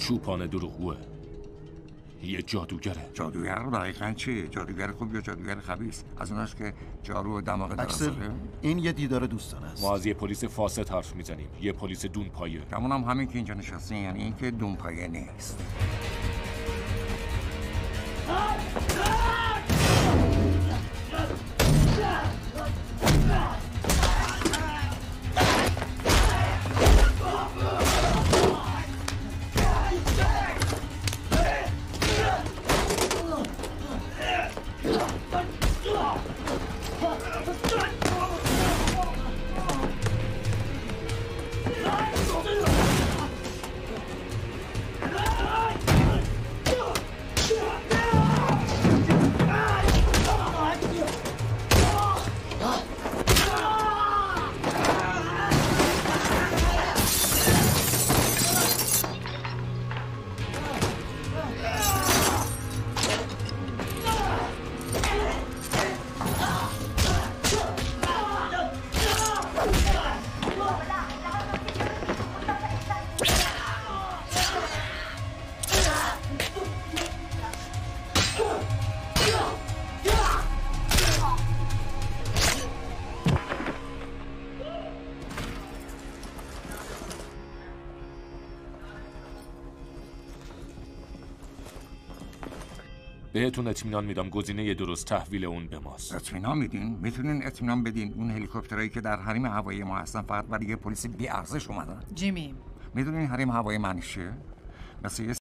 چوپان دروغگوه. یه جادوگره. جادوگر دقیقاً چیه؟ جادوگر خوب یا جادوگر خبیث؟ از اوناست که جارو و دماغ اکسل، این یه دیدار دوستانه است. ما از یه پلیس فاسد حرف میزنیم، یه پلیس دونپایه. گمونم همین که اینجا نشسته یعنی این که دونپایه نیست. بهتون اطمینان میدم گزینه درست تحویل اون به ماست. اطمینان میدین؟ میتونین اطمینان بدین اون هلیکوپترایی که در حریم هوایی ما هستن فقط برای یه پلیس بی‌ارزش اومدن؟ جیمی، میدونین حریم هوایی معنی چیه؟ مثل